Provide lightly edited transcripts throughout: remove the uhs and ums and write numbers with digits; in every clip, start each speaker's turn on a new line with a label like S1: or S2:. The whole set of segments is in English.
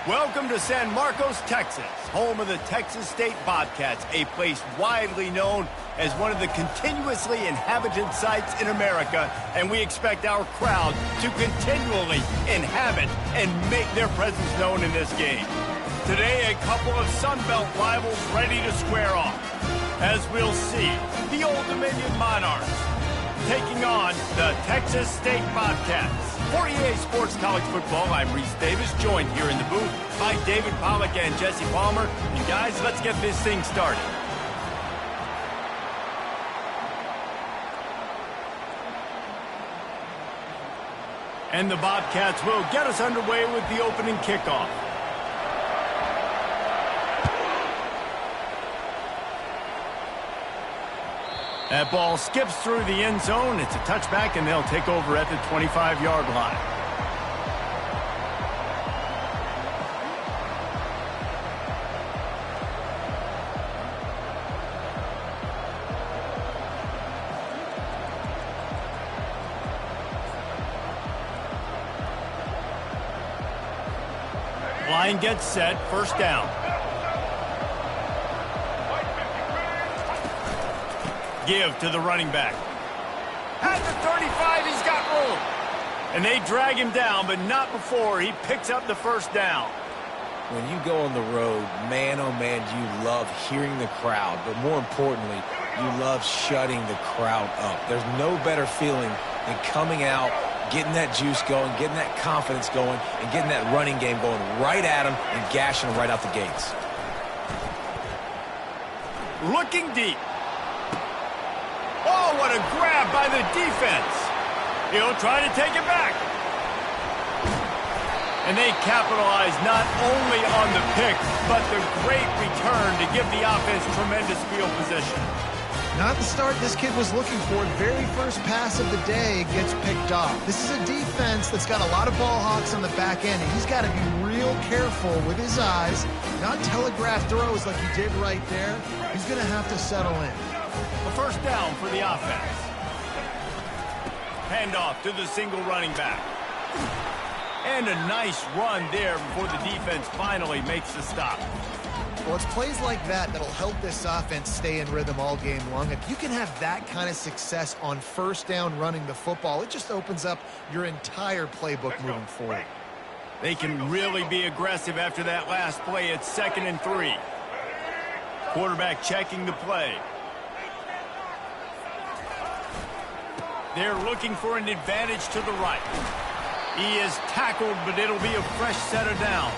S1: Welcome to San Marcos, Texas, home of the Texas State Bobcats, a place widely known as one of the continuously inhabited sites in America, and we expect our crowd to continually inhabit and make their presence known in this game. Today, a couple of Sun Belt rivals ready to square off. As we'll see, the Old Dominion Monarchs taking on the Texas State Bobcats. For EA Sports College Football, I'm Reese Davis, joined here in the booth by David Pollack and Jesse Palmer. And guys, let's get this thing started. And the Bobcats will get us underway with the opening kickoff. That ball skips through the end zone. It's a touchback, and they'll take over at the 25-yard line. Line gets set, first down. Give to the running back. At the 35, he's got room. And they drag him down, but not before he picks up the first down.
S2: When you go on the road, man, oh man, you love hearing the crowd. But more importantly, you love shutting the crowd up. There's no better feeling than coming out, getting that juice going, getting that confidence going, and getting that running game going right at them and gashing them right out the gates.
S1: Looking deep. Oh, what a grab by the defense. He'll try to take it back. And they capitalize not only on the pick, but the great return to give the offense tremendous field position.
S3: Not the start this kid was looking for. Very first pass of the day gets picked off. This is a defense that's got a lot of ball hawks on the back end, and he's got to be real careful with his eyes, not telegraph throws like he did right there. He's going to have to settle in.
S1: A first down for the offense. Handoff to the single running back. And a nice run there before the defense finally makes the stop.
S3: Well, it's plays like that that'll help this offense stay in rhythm all game long. If you can have that kind of success on first down running the football, it just opens up your entire playbook moving forward.
S1: They can really be aggressive after that last play. It's 2nd and 3. Quarterback checking the play. They're looking for an advantage to the right. He is tackled, but it'll be a fresh set of downs.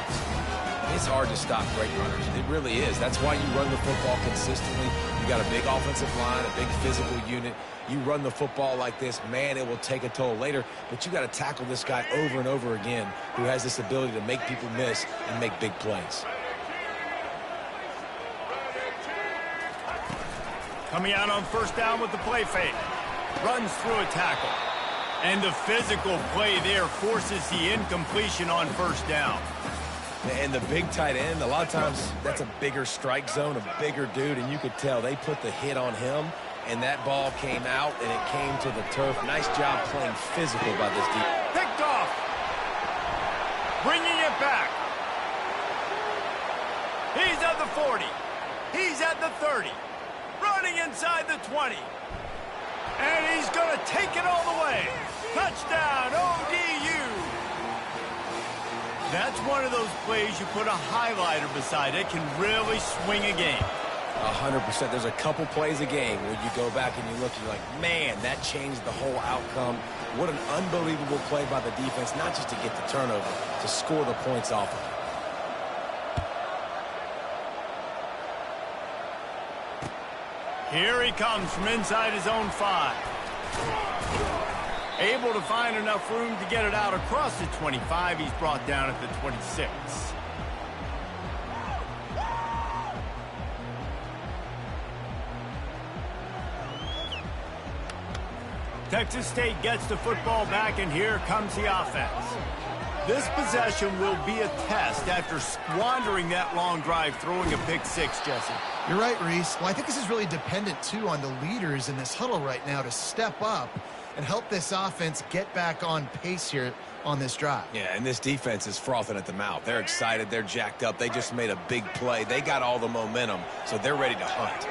S2: It's hard to stop great runners. It really is. That's why you run the football consistently. You got a big offensive line, a big physical unit. You run the football like this, man, it will take a toll later. But you got to tackle this guy over and over again who has this ability to make people miss and make big plays.
S1: Coming out on first down with the play fake. Runs through a tackle. And the physical play there forces the incompletion on first down.
S2: And the big tight end, a lot of times that's a bigger strike zone, a bigger dude, and you could tell they put the hit on him, and that ball came out, and it came to the turf. Nice job playing physical by this defense.
S1: Picked off. Bringing it back. He's at the 40. He's at the 30. Running inside the 20. And he's going to take it all the way. Touchdown, ODU. That's one of those plays you put a highlighter beside it, can really swing a game.
S2: 100%. There's a couple plays a game where you go back and you look and you're like, man, that changed the whole outcome. What an unbelievable play by the defense, not just to get the turnover, to score the points off of it.
S1: Here he comes from inside his own 5. Able to find enough room to get it out across the 25. He's brought down at the 26. Texas State gets the football back, and here comes the offense. This possession will be a test after squandering that long drive, throwing a pick 6, Jesse.
S3: You're right, Reese. Well, I think this is really dependent, too, on the leaders in this huddle right now to step up and help this offense get back on pace here on this drive.
S2: Yeah, and this defense is frothing at the mouth. They're excited. They're jacked up. They just made a big play. They got all the momentum, so they're ready to hunt.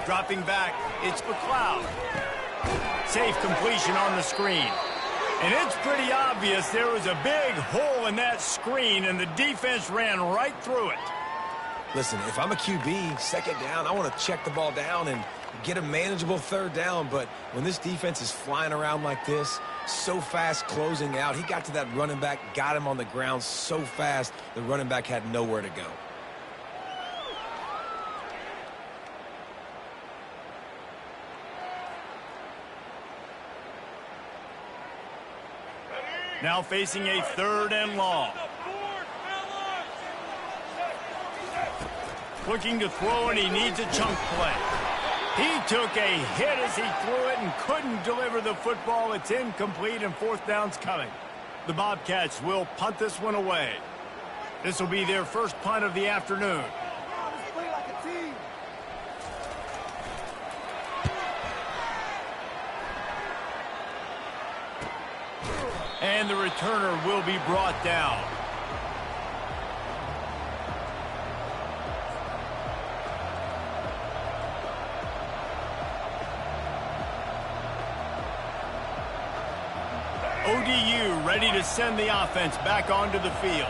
S1: Dropping back, it's McLeod. Safe completion on the screen. And it's pretty obvious there was a big hole in that screen, and the defense ran right through it.
S2: Listen, if I'm a QB, second down, I want to check the ball down and get a manageable third down. But when this defense is flying around like this, so fast closing out, he got to that running back, got him on the ground so fast, the running back had nowhere to go.
S1: Now facing a 3rd and long. Looking to throw, and he needs a chunk play. He took a hit as he threw it and couldn't deliver the football. It's incomplete, and 4th down's coming. The Bobcats will punt this one away. This will be their first punt of the afternoon. And the returner will be brought down. ODU ready to send the offense back onto the field.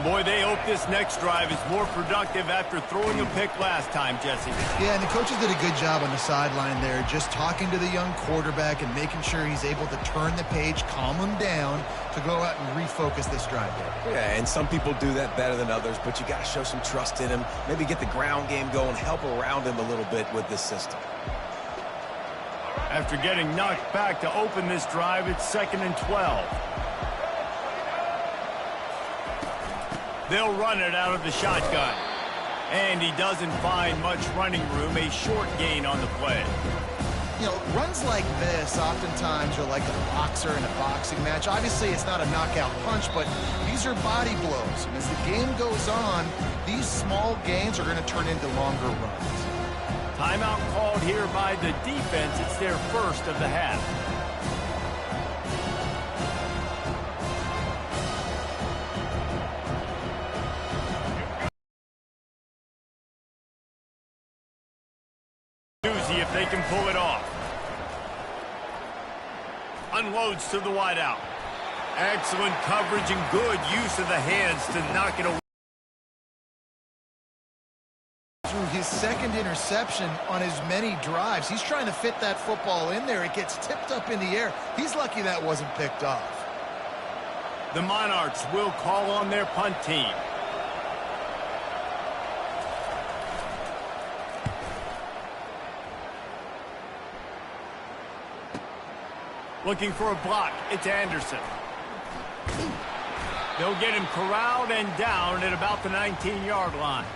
S1: Boy, they hope this next drive is more productive after throwing a pick last time, Jesse.
S3: Yeah, and the coaches did a good job on the sideline there, just talking to the young quarterback and making sure he's able to turn the page, calm him down to go out and refocus this drive there.
S2: Yeah, and some people do that better than others, but you got to show some trust in him, maybe get the ground game going, help around him a little bit with this system.
S1: After getting knocked back to open this drive, it's 2nd and 12. They'll run it out of the shotgun. And he doesn't find much running room, a short gain on the play.
S3: You know, runs like this oftentimes are like a boxer in a boxing match. Obviously, it's not a knockout punch, but these are body blows. And as the game goes on, these small gains are going to turn into longer runs.
S1: Timeout called here by the defense. It's their first of the half. If they can pull it off. Unloads to the wideout. Excellent coverage and good use of the hands to knock it away.
S3: Through his 2nd interception on as many drives, he's trying to fit that football in there. It gets tipped up in the air. He's lucky that wasn't picked off.
S1: The Monarchs will call on their punt team. Looking for a block. It's Anderson. They'll get him corralled and down at about the 19-yard line.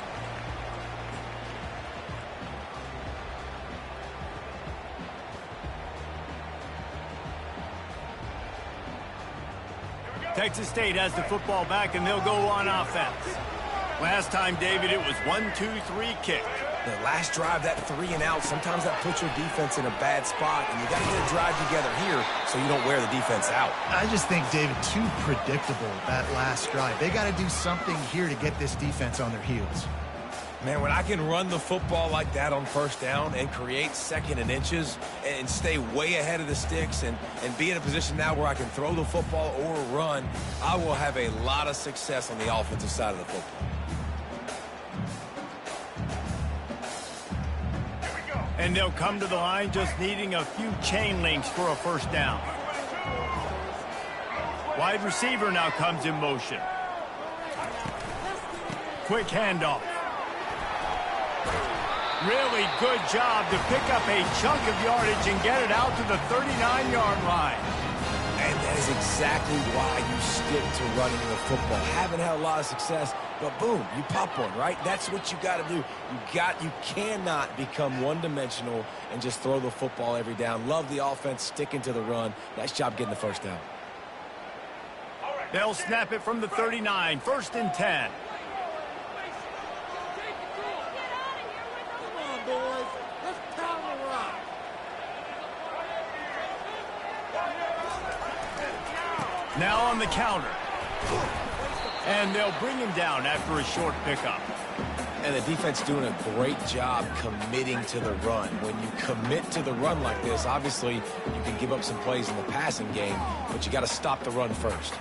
S1: Texas State has the football back, and they'll go on offense. Last time, David, it was 1-2-3 kick.
S2: The last drive, that 3 and out, sometimes that puts your defense in a bad spot, and you got to get a drive together here so you don't wear the defense out.
S3: I just think, David, too predictable, that last drive. They got to do something here to get this defense on their heels.
S2: Man, when I can run the football like that on 1st down and create 2nd and inches and stay way ahead of the sticks and be in a position now where I can throw the football or run, I will have a lot of success on the offensive side of the football.
S1: And they'll come to the line just needing a few chain links for a 1st down. Wide receiver now comes in motion. Quick handoff. Really good job to pick up a chunk of yardage and get it out to the 39-yard line.
S2: And that is exactly why you stick to running the football. Haven't had a lot of success, but boom, you pop one, right? That's what you got to do. You cannot become one-dimensional and just throw the football every down. Love the offense, sticking to the run. Nice job getting the 1st down.
S1: They'll snap it from the 39, 1st and 10. Now on the counter. And they'll bring him down after a short pickup.
S2: And the defense doing a great job committing to the run. When you commit to the run like this, obviously you can give up some plays in the passing game, but you got to stop the run first.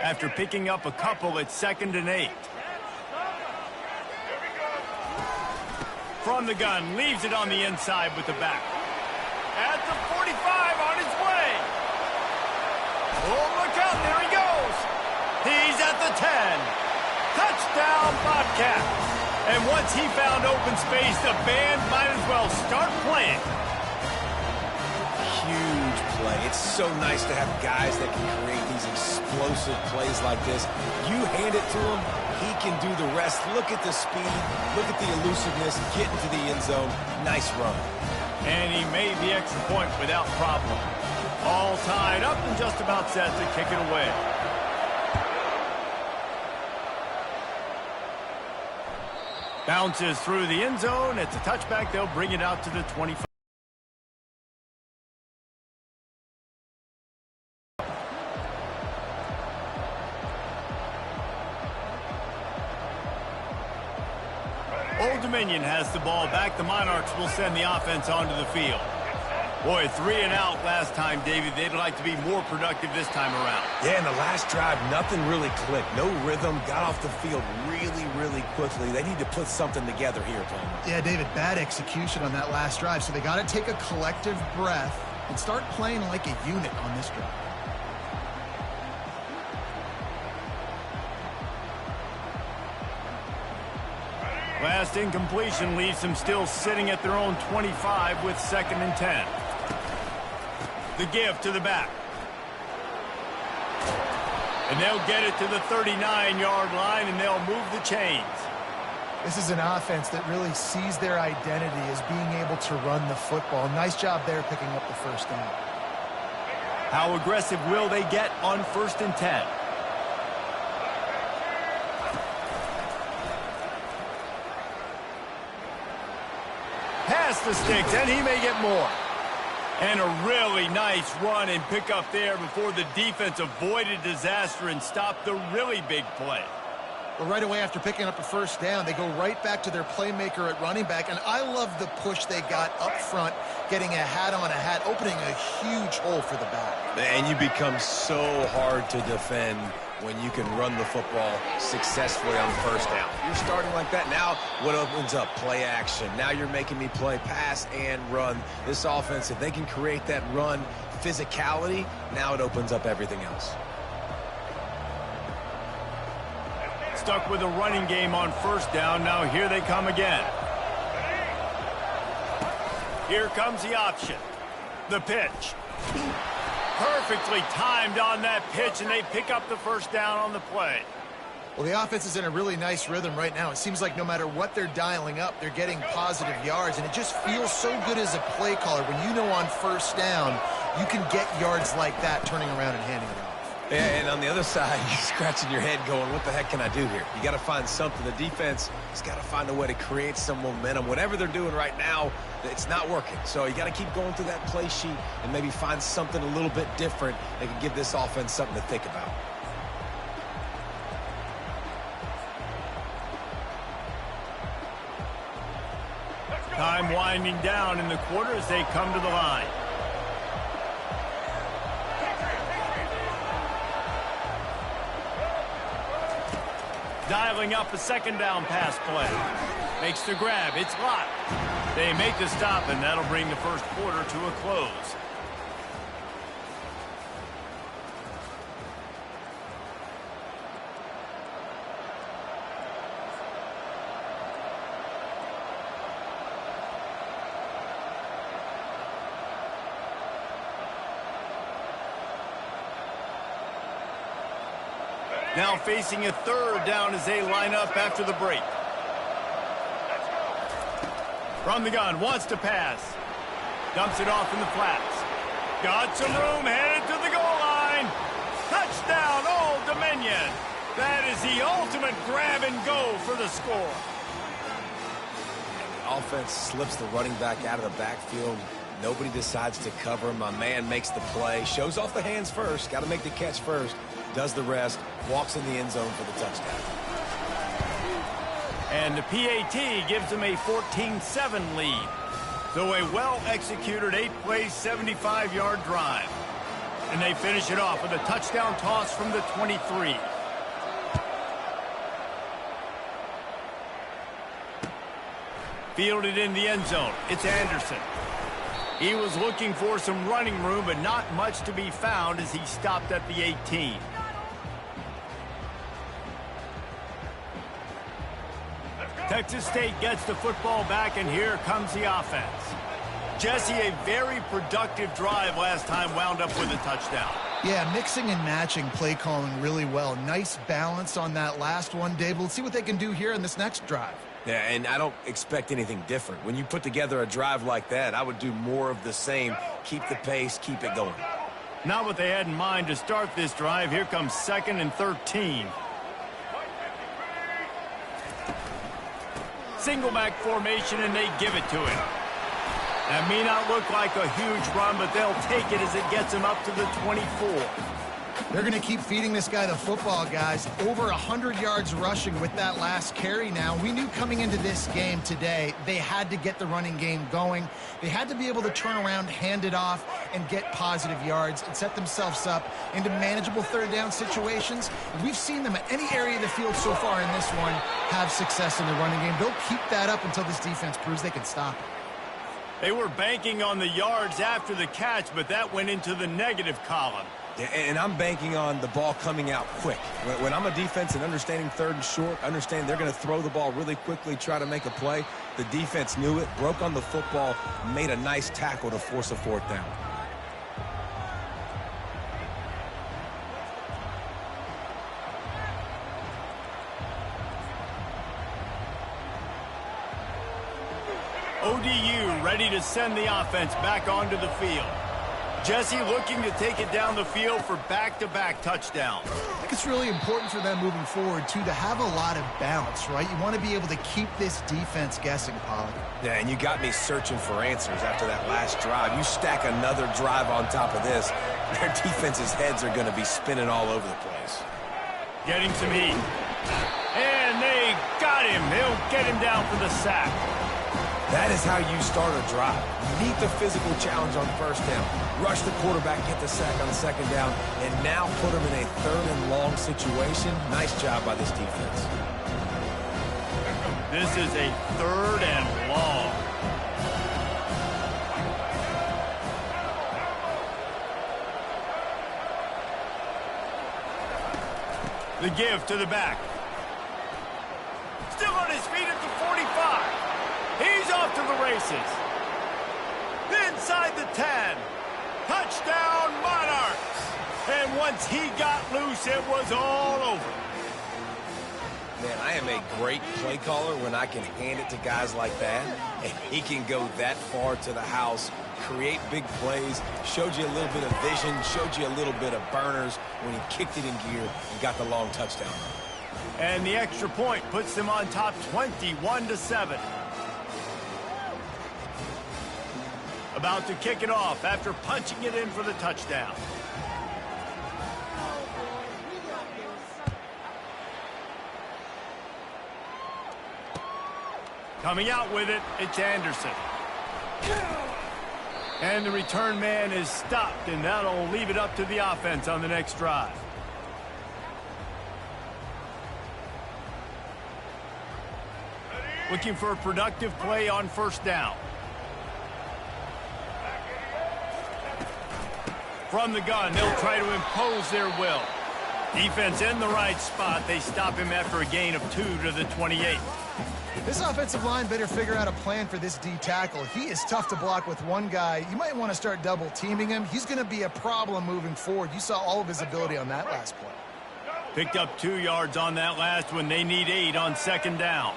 S1: After picking up a couple, it's 2nd and 8. From the gun, leaves it on the inside with the back. At the 45, on his way. Oh, look out, there he goes. He's at the 10. Touchdown, Bobcats. And once he found open space, the band might as well start playing.
S2: Huge play. It's so nice to have guys that can create these explosive plays like this. You hand it to him, he can do the rest. Look at the speed, look at the elusiveness, get into the end zone. Nice run.
S1: And he made the extra point without problem. All tied up and just about set to kick it away. Bounces through the end zone. It's a touchback. They'll bring it out to the 25. Old Dominion has the ball back. The Monarchs will send the offense onto the field. Boy, 3 and out last time, David. They'd like to be more productive this time around.
S2: Yeah, in the last drive, nothing really clicked. No rhythm, got off the field really, really quickly. They need to put something together here, Tom.
S3: Yeah, David, bad execution on that last drive, so they got to take a collective breath and start playing like a unit on this drive.
S1: Last incompletion leaves them still sitting at their own 25 with 2nd and 10. The give to the back. And they'll get it to the 39-yard line, and they'll move the chains.
S3: This is an offense that really sees their identity as being able to run the football. Nice job there picking up the first down.
S1: How aggressive will they get on 1st and 10? Past the sticks, and he may get more. And a really nice run and pick up there before the defense avoided disaster and stopped the really big play.
S3: Well, right away after picking up a first down, they go right back to their playmaker at running back. And I love the push they got up front, getting a hat on a hat, opening a huge hole for the back.
S2: And you become so hard to defend when you can run the football successfully on 1st down. You're starting like that. Now what opens up? Play action. Now you're making me play pass and run. This offense, if they can create that run physicality, now it opens up everything else.
S1: Stuck with a running game on 1st down. Now here they come again. Here comes the option. The pitch. Perfectly timed on that pitch, and they pick up the 1st down on the play.
S3: Well, the offense is in a really nice rhythm right now. It seems like no matter what they're dialing up, they're getting positive yards, and it just feels so good as a play caller when you know on 1st down you can get yards like that turning around and handing it off.
S2: And on the other side, you're scratching your head going, what the heck can I do here? You got to find something. The defense has got to find a way to create some momentum. Whatever they're doing right now, it's not working. So you got to keep going through that play sheet and maybe find something a little bit different that can give this offense something to think about.
S1: Time winding down in the quarter as they come to the line. Dialing up a 2nd down pass play. Makes the grab. It's locked. They make the stop, and that'll bring the 1st quarter to a close. Now facing a 3rd down as they line up after the break. From the gun, wants to pass. Dumps it off in the flats. Got some room, headed to the goal line. Touchdown, Old Semenya. That is the ultimate grab and go for the score.
S2: And the offense slips the running back out of the backfield. Nobody decides to cover him. My man makes the play, shows off the hands first, got to make the catch first, does the rest, walks in the end zone for the touchdown.
S1: And the PAT gives them a 14-7 lead. So a well-executed 8-play, 75-yard drive. And they finish it off with a touchdown toss from the 23. Fielded in the end zone. It's Anderson. He was looking for some running room, but not much to be found as he stopped at the 18. Texas State gets the football back, and here comes the offense. Jesse, a very productive drive last time, wound up with a touchdown.
S3: Yeah, mixing and matching play calling really well. Nice balance on that last one, Dave. Let's see what they can do here in this next drive.
S2: Yeah, and I don't expect anything different. When you put together a drive like that, I would do more of the same. Keep the pace, keep it going.
S1: Not what they had in mind to start this drive. Here comes 2nd and 13. Single back formation, and they give it to him. That may not look like a huge run, but they'll take it as it gets him up to the 24.
S3: They're going to keep feeding this guy the football, guys. Over 100 yards rushing with that last carry now. We knew coming into this game today, they had to get the running game going. They had to be able to turn around, hand it off, and get positive yards and set themselves up into manageable third down situations. We've seen them at any area of the field so far in this one have success in the running game. They'll keep that up until this defense proves they can stop it.
S1: They were banking on the yards after the catch, but that went into the negative column.
S2: Yeah, and I'm banking on the ball coming out quick. When I'm a defense and understanding 3rd and short, understand they're going to throw the ball really quickly, try to make a play. The defense knew it, broke on the football, made a nice tackle to force a 4th down.
S1: ODU ready to send the offense back onto the field. Jesse looking to take it down the field for back-to-back touchdowns.
S3: I think it's really important for them moving forward, too, to have a lot of balance, right? You want to be able to keep this defense guessing, Pollard.
S2: Yeah, and you got me searching for answers after that last drive. You stack another drive on top of this, their defense's heads are going to be spinning all over the place.
S1: Getting some heat. And they got him. They'll get him down for the sack.
S2: That is how you start a drive. Meet the physical challenge on 1st down. Rush the quarterback, get the sack on 2nd down, and now put him in a 3rd and long situation. Nice job by this defense.
S1: This is a 3rd and long. The give to the back. Still on his feet at the 45. He's off to the races. Inside the 10. Touchdown, Monarchs. And once he got loose, it was all over.
S2: Man, I am a great play caller when I can hand it to guys like that. And he can go that far to the house, create big plays, showed you a little bit of vision, showed you a little bit of burners when he kicked it in gear and got the long touchdown.
S1: And the extra point puts them on top 21-7. About to kick it off after punching it in for the touchdown. Coming out with it, it's Anderson. And the return man is stopped, and that'll leave it up to the offense on the next drive. Looking for a productive play on 1st down. From the gun, they'll try to impose their will. Defense in the right spot. They stop him after a gain of 2 to the 28.
S3: This offensive line better figure out a plan for this D tackle. He is tough to block with one guy. You might want to start double teaming him. He's going to be a problem moving forward. You saw all of his ability on that last play.
S1: Picked up 2 yards on that last one. They need 8 on 2nd down.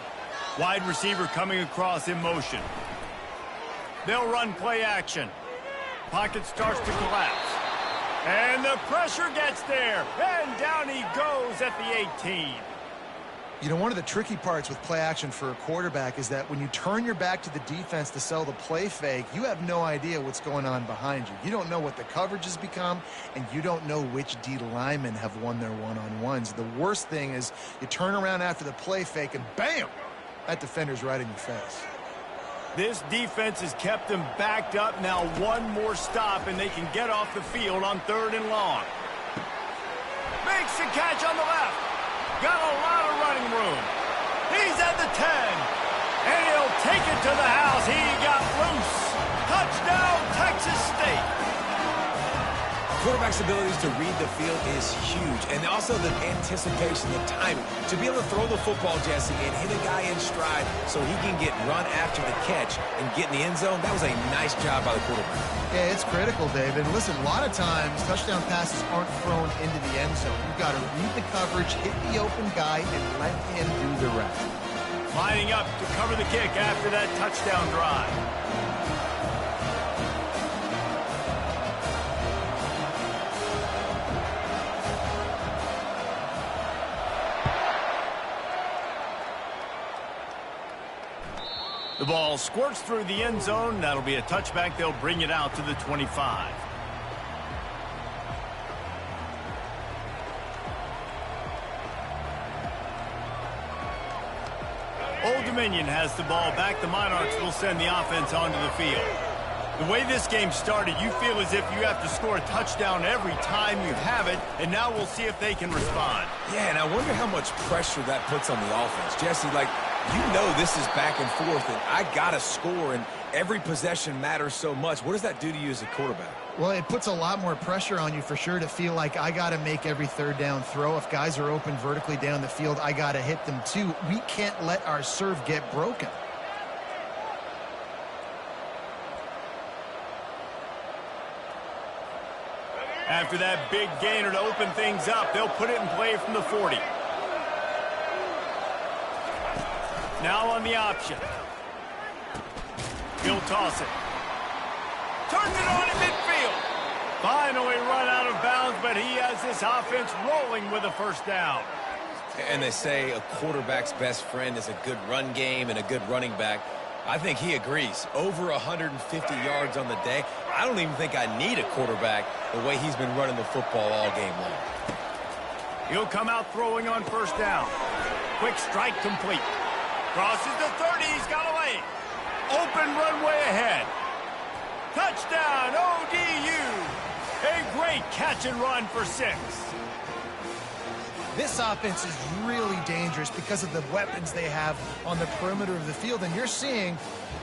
S1: Wide receiver coming across in motion. They'll run play action. Pocket starts to collapse. And the pressure gets there. And down he goes at the 18.
S3: You know, one of the tricky parts with play action for a quarterback is that when you turn your back to the defense to sell the play fake, you have no idea what's going on behind you. You don't know what the coverage has become, and you don't know which D linemen have won their one-on-ones. The worst thing is you turn around after the play fake, and bam, that defender's right in your face.
S1: This defense has kept them backed up. Now one more stop, and they can get off the field on 3rd and long. Makes the catch on the left. Got a lot of running room. He's at the 10. And he'll take it to the house. He got loose. Touchdown, Texas State.
S2: Quarterback's abilities to read the field is huge. And also the anticipation, the timing. To be able to throw the football, Jesse, and hit a guy in stride so he can get run after the catch and get in the end zone, that was a nice job by the quarterback.
S3: Yeah, it's critical, David. Listen, a lot of times touchdown passes aren't thrown into the end zone. You've got to read the coverage, hit the open guy, and let him do the rest.
S1: Lining up to cover the kick after that touchdown drive. The ball squirts through the end zone. That'll be a touchback. They'll bring it out to the 25. Old Dominion has the ball back. The Monarchs will send the offense onto the field. The way this game started, you feel as if you have to score a touchdown every time you have it, and now we'll see if they can respond.
S2: Yeah, and I wonder how much pressure that puts on the offense. Jesse, like, you know this is back and forth, and I got to score, and every possession matters so much. What does that do to you as a quarterback?
S3: Well, it puts a lot more pressure on you for sure to feel like I got to make every 3rd down throw. If guys are open vertically down the field, I got to hit them too. We can't let our serve get broken.
S1: After that big gainer to open things up, they'll put it in play from the 40. Now on the option. He'll toss it. Turns it on in midfield. Finally run out of bounds, but he has this offense rolling with a 1st down.
S2: And they say a quarterback's best friend is a good run game and a good running back. I think he agrees. Over 150 yards on the day. I don't even think I need a quarterback the way he's been running the football all game long.
S1: He'll come out throwing on 1st down. Quick strike complete. Crosses the 30. He's got a lane. Open runway ahead. Touchdown, ODU. A great catch and run for 6.
S3: This offense is really dangerous because of the weapons they have on the perimeter of the field. And you're seeing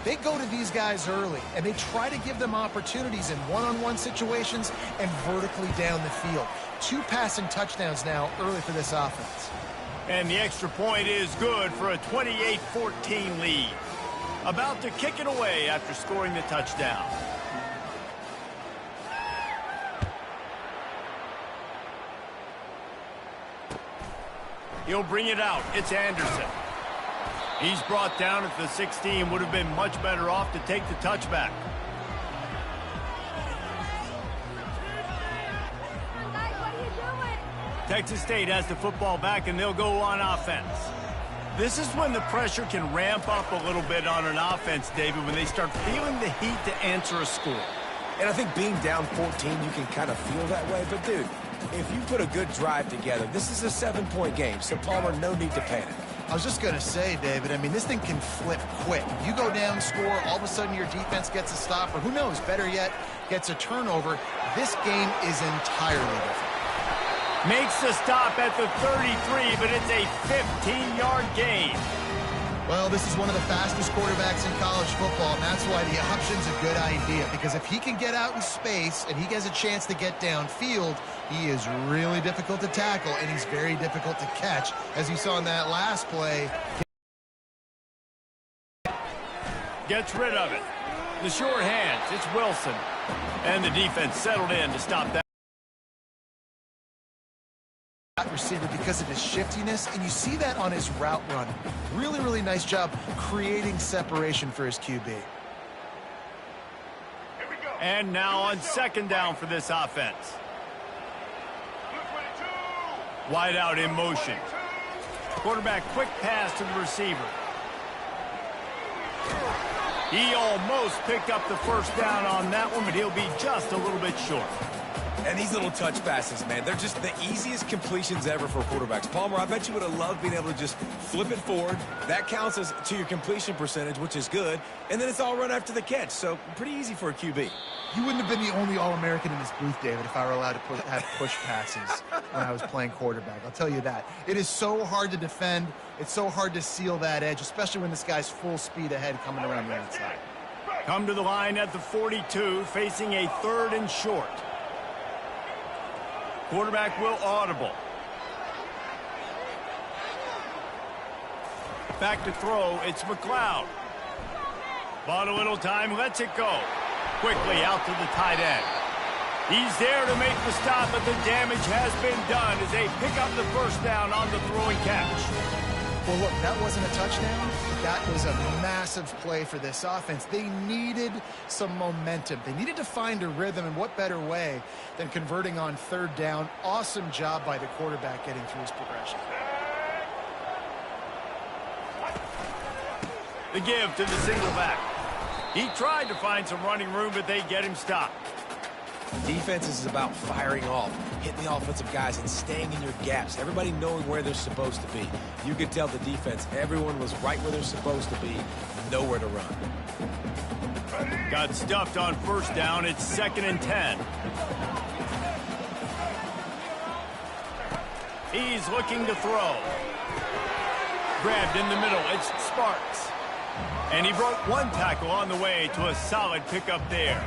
S3: they go to these guys early, and they try to give them opportunities in one-on-one situations and vertically down the field. 2 passing touchdowns now early for this offense.
S1: And the extra point is good for a 28-14 lead. About to kick it away after scoring the touchdown. He'll bring it out. It's Anderson. He's brought down at the 16. Would have been much better off to take the touchback. Texas State has the football back, and they'll go on offense. This is when the pressure can ramp up a little bit on an offense, David, when they start feeling the heat to answer a score.
S2: And I think being down 14, you can kind of feel that way. But, dude, if you put a good drive together, this is a 7-point game. So, Palmer, no need to panic.
S3: I was just going to say, David, I mean, this thing can flip quick. You go down, score, all of a sudden your defense gets a stop, or who knows, better yet, gets a turnover. This game is entirely different.
S1: Makes the stop at the 33, but it's a 15-yard gain.
S3: Well, this is one of the fastest quarterbacks in college football, and that's why the option's a good idea, because if he can get out in space and he gets a chance to get downfield, he is really difficult to tackle, and he's very difficult to catch. As you saw in that last play.
S1: Gets rid of it. The short hands, it's Wilson. And the defense settled in to stop that
S3: receiver because of his shiftiness, and you see that on his route run. Really, really nice job creating separation for his QB.
S1: And now on 2nd down for this offense. Wide out in motion. Quarterback quick pass to the receiver. He almost picked up the first down on that one, but he'll be just a little bit short.
S2: And these little touch passes, man, they're just the easiest completions ever for quarterbacks. Palmer, I bet you would have loved being able to just flip it forward. That counts as to your completion percentage, which is good. And then it's all run after the catch, so pretty easy for a QB.
S3: You wouldn't have been the only All-American in this booth, David, if I were allowed to have push passes when I was playing quarterback. I'll tell you that. It is so hard to defend. It's so hard to seal that edge, especially when this guy's full speed ahead coming around the outside.
S1: Come to the line at the 42, facing a 3rd and short. Quarterback will audible. Back to throw, it's McLeod. Bought a little time, lets it go. Quickly out to the tight end. He's there to make the stop, but the damage has been done as they pick up the first down on the throwing catch.
S3: Well, look, that wasn't a touchdown. That was a massive play for this offense. They needed some momentum. They needed to find a rhythm, and what better way than converting on 3rd down. Awesome job by the quarterback getting through his progression.
S1: The give to the single back. He tried to find some running room, but they get him stopped.
S2: Defense is about firing off, hitting the offensive guys, and staying in your gaps. Everybody knowing where they're supposed to be. You could tell the defense, everyone was right where they're supposed to be, nowhere to run.
S1: Got stuffed on 1st down. It's 2nd and 10. He's looking to throw. Grabbed in the middle. It's Sparks. And he broke one tackle on the way to a solid pickup there.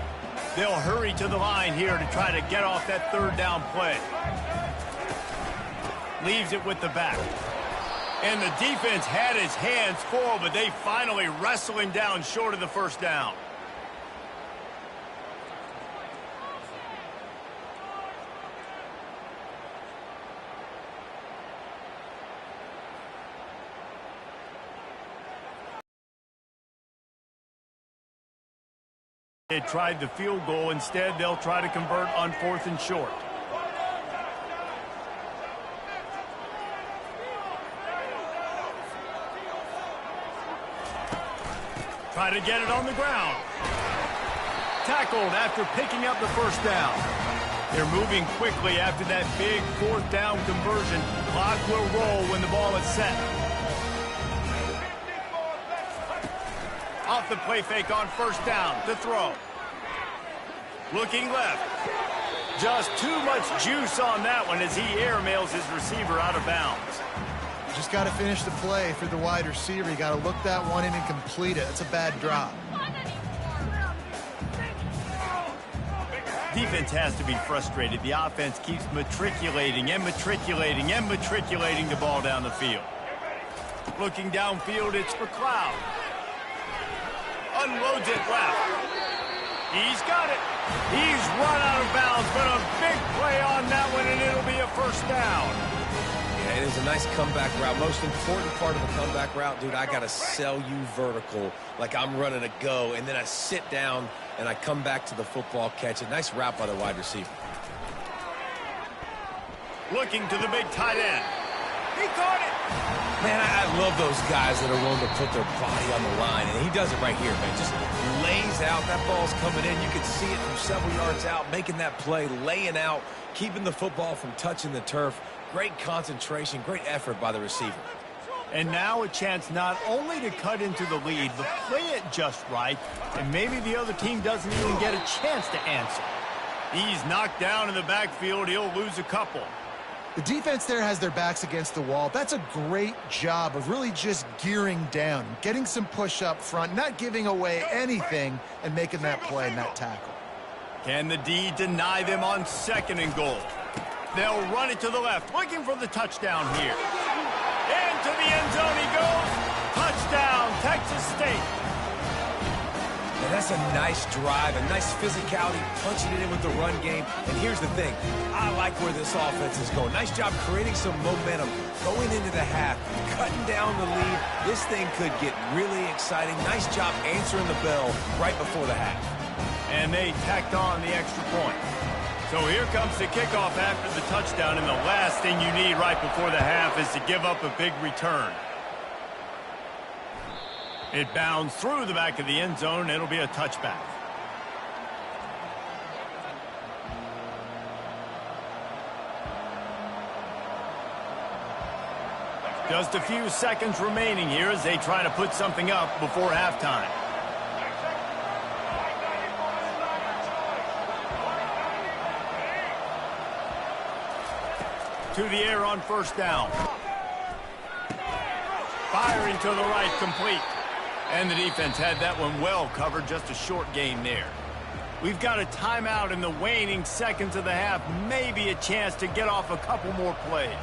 S1: They'll hurry to the line here to try to get off that 3rd down play. Leaves it with the back. And the defense had his hands full, but they finally wrestle him down short of the 1st down. They tried the field goal. Instead, they'll try to convert on 4th and short. Try to get it on the ground. Tackled after picking up the 1st down. They're moving quickly after that big 4th down conversion. Clock will roll when the ball is set. Off the play fake on 1st down to throw. Looking left. Just too much juice on that one as he airmails his receiver out of bounds.
S3: Just got to finish the play for the wide receiver. You got to look that one in and complete it. That's a bad drop.
S1: Defense has to be frustrated. The offense keeps matriculating and matriculating and matriculating the ball down the field. Looking downfield, it's McLeod. Unloads it left. He's got it. He's run out of bounds, but a big play on that one, and it'll be a 1st down.
S2: Yeah, it is a nice comeback route. Most important part of a comeback route, dude, I got to sell you vertical like I'm running a go, and then I sit down and I come back to the football, catch it. Nice route by the wide receiver.
S1: Looking to the big tight end. He caught it.
S2: Man, I love those guys that are willing to put their body on the line, and he does it right here, man. Just lays out. That ball's coming in. You can see it from several yards out, making that play, laying out, keeping the football from touching the turf. Great concentration, great effort by the receiver.
S1: And now a chance not only to cut into the lead, but play it just right, and maybe the other team doesn't even get a chance to answer. He's knocked down in the backfield. He'll lose a couple.
S3: The defense there has their backs against the wall. That's a great job of really just gearing down, getting some push up front, not giving away anything, and making that play and that tackle.
S1: Can the D deny them on 2nd and goal? They'll run it to the left, looking for the touchdown here. Into the end zone he goes. Touchdown, Texas State.
S2: And that's a nice drive, a nice physicality, punching it in with the run game. And here's the thing. I like where this offense is going. Nice job creating some momentum, going into the half, cutting down the lead. This thing could get really exciting. Nice job answering the bell right before the half.
S1: And they tacked on the extra point. So here comes the kickoff after the touchdown, and the last thing you need right before the half is to give up a big return. It bounds through the back of the end zone. It'll be a touchback. Just a few seconds remaining here as they try to put something up before halftime. To the air on first down. Firing to the right, complete. And the defense had that one well covered, just a short gain there. We've got a timeout in the waning seconds of the half, maybe a chance to get off a couple more plays.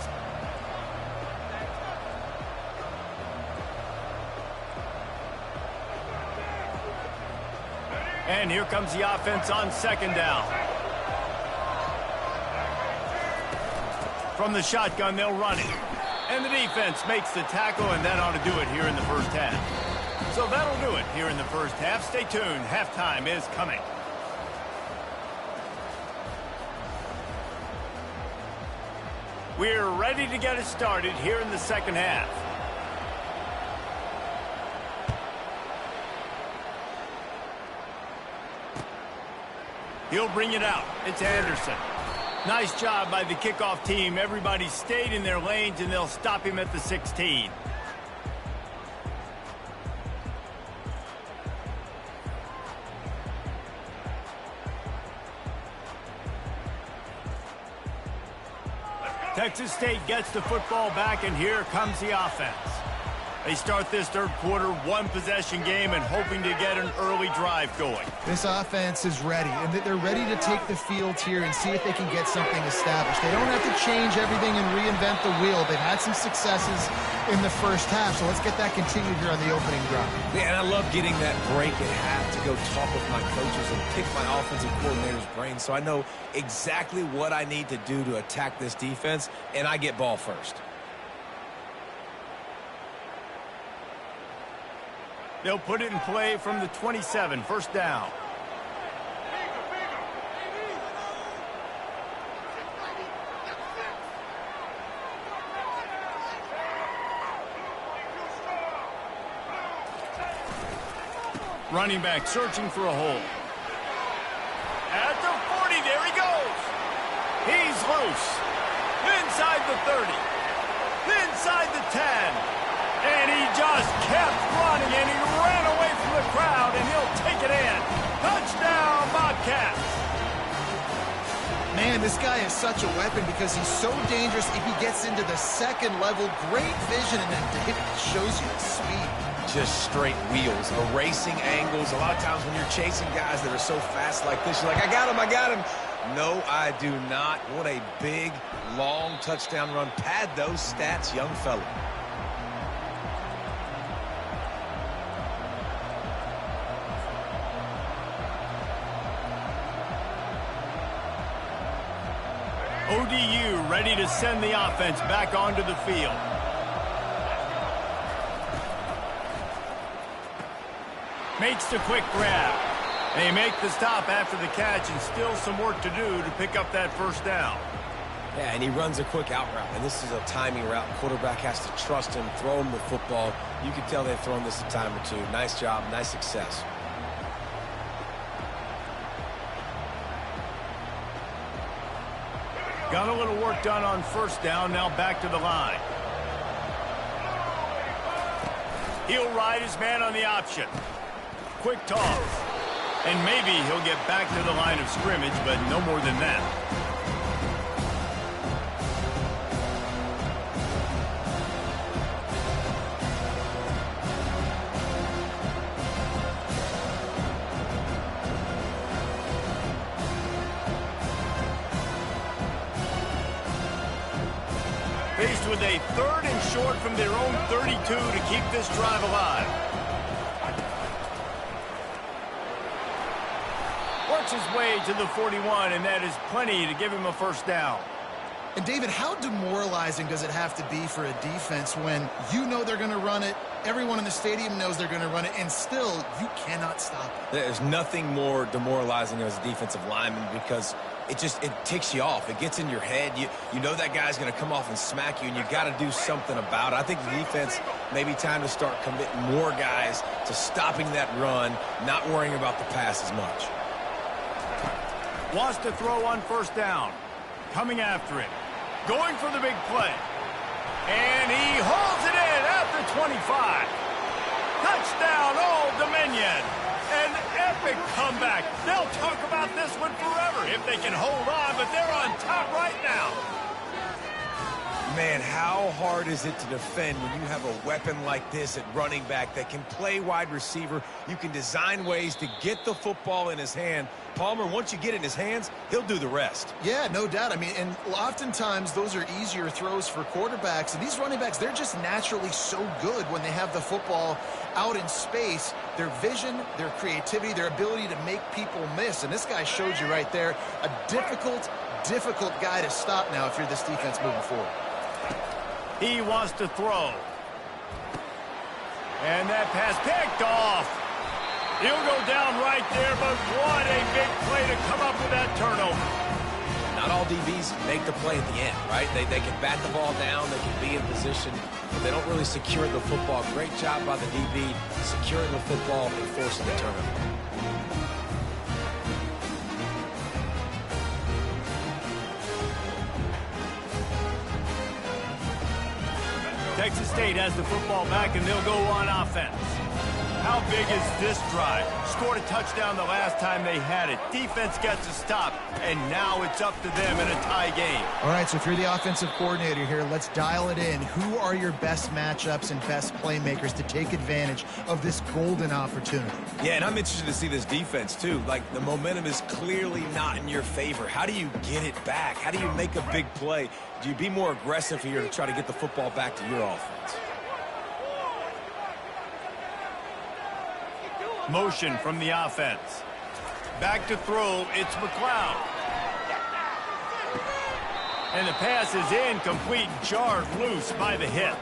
S1: And here comes the offense on second down. From the shotgun, they'll run it. And the defense makes the tackle, and that ought to do it here in the first half. So that'll do it here in the first half. Stay tuned. Halftime is coming. We're ready to get it started here in the second half. He'll bring it out. It's Anderson. Nice job by the kickoff team. Everybody stayed in their lanes, and they'll stop him at the 16. Texas State gets the football back, and here comes the offense. They start this third quarter, one-possession game, and hoping to get an early drive going.
S3: This offense is ready, and they're ready to take the field here and see if they can get something established. They don't have to change everything and reinvent the wheel. They've had some successes in the first half, so let's get that continued here on the opening drive.
S2: Yeah, and I love getting that break at half to go talk with my coaches and pick my offensive coordinator's brain so I know exactly what I need to do to attack this defense, and I get ball first.
S1: They'll put it in play from the 27, first down. Running back searching for a hole. At the 40, there he goes. He's loose. Inside the 30. Inside the 10. And he just kept running, and he ran away from the crowd, and he'll take it in. Touchdown, Bobcats.
S3: Man, this guy is such a weapon because he's so dangerous if he gets into the second level. Great vision, and then David shows you the speed.
S2: Just straight wheels, erasing angles. A lot of times when you're chasing guys that are so fast like this, you're like, I got him, I got him. No, I do not. What a big, long touchdown run. Pad those stats, young fella.
S1: ODU ready to send the offense back onto the field. Makes the quick grab. They make the stop after the catch, and still some work to do to pick up that first down.
S2: Yeah, and he runs a quick out route, and this is a timing route. Quarterback has to trust him, throw him the football. You can tell they've thrown this a time or two. Nice job, nice success.
S1: Got a little work done on first down, now back to the line. He'll ride his man on the option. Quick toss. And maybe he'll get back to the line of scrimmage, but no more than that. Faced with a third and short from their own 32 to keep this drive alive. Works his way to the 41, and that is plenty to give him a first down.
S3: And David, how demoralizing does it have to be for a defense when you know they're going to run it, everyone in the stadium knows they're going to run it, and still you cannot stop it?
S2: There's nothing more demoralizing as a defensive lineman because it ticks you off. It gets in your head. You know that guy's going to come off and smack you, and you got to do something about it. I think the defense maybe time to start committing more guys to stopping that run, not worrying about the pass as much.
S1: Wants to throw on first down. Coming after it. Going for the big play. And he holds it in at the 25. Touchdown, Old Dominion. An epic comeback. They'll talk about this one forever if they can hold on, but they're on top right now.
S2: Man, how hard is it to defend when you have a weapon like this at running back that can play wide receiver? You can design ways to get the football in his hand. Palmer, once you get it in his hands, he'll do the rest.
S3: Yeah, no doubt. I mean, and oftentimes those are easier throws for quarterbacks. And these running backs, they're just naturally so good when they have the football out in space. Their vision, their creativity, their ability to make people miss. And this guy showed you right there a difficult guy to stop now if you're this defense moving forward.
S1: He wants to throw. And that pass picked off. He'll go down right there, but what a big play to come up with that turnover.
S2: Not all DBs make the play at the end, right? They can bat the ball down, they can be in position, but they don't really secure the football. Great job by the DB securing the football and forcing the turnover.
S1: Texas State has the football back, and they'll go on offense. How big is this drive? Scored a touchdown the last time they had it. Defense gets a stop, and now it's up to them in a tie game.
S3: All right, so if you're the offensive coordinator here, let's dial it in. Who are your best matchups and best playmakers to take advantage of this golden opportunity?
S2: Yeah, and I'm interested to see this defense, too. Like, the momentum is clearly not in your favor. How do you get it back? How do you make a big play? Do you be more aggressive here to try to get the football back to your offense?
S1: Motion from the offense. Back to throw, it's McLeod. And the pass is incomplete, jarred loose by the hip.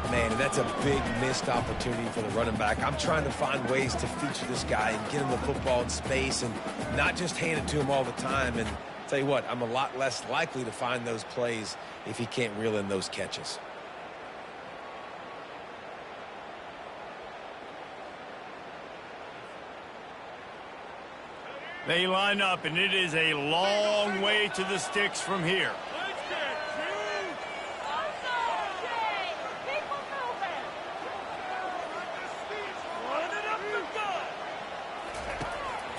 S2: Man, and that's a big missed opportunity for the running back. I'm trying to find ways to feature this guy and get him the football in space and not just hand it to him all the time. And tell you what, I'm a lot less likely to find those plays if he can't reel in those catches.
S1: They line up, and it is a long way to the sticks from here.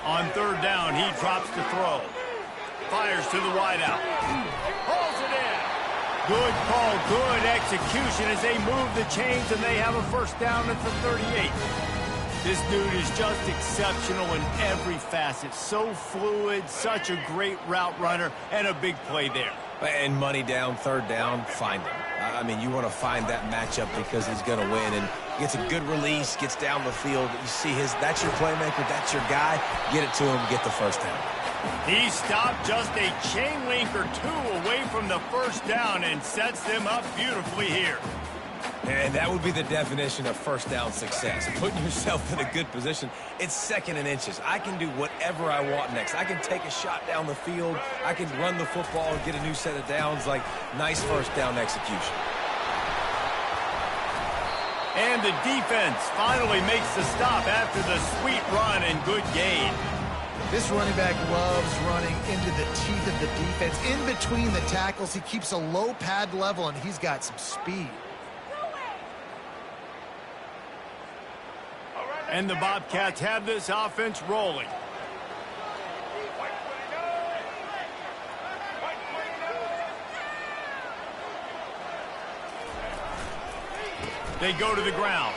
S1: On third down, he drops to throw. Fires to the wideout. Pulls it in. Good call, good execution as they move the chains, and they have a first down at the 38. This dude is just exceptional in every facet. So fluid, such a great route runner, and a big play there.
S2: And money down, third down, find him. I mean, you want to find that matchup because he's going to win. And gets a good release, gets down the field. You see that's your playmaker, that's your guy. Get it to him, get the first down.
S1: He stopped just a chain link or two away from the first down and sets them up beautifully here.
S2: And that would be the definition of first down success. Putting yourself in a good position. It's second and inches. I can do whatever I want next. I can take a shot down the field. I can run the football and get a new set of downs. Like, nice first down execution.
S1: And the defense finally makes the stop after the sweet run and good gain.
S3: This running back loves running into the teeth of the defense. In between the tackles, he keeps a low pad level, and he's got some speed.
S1: And the Bobcats have this offense rolling. They go to the ground.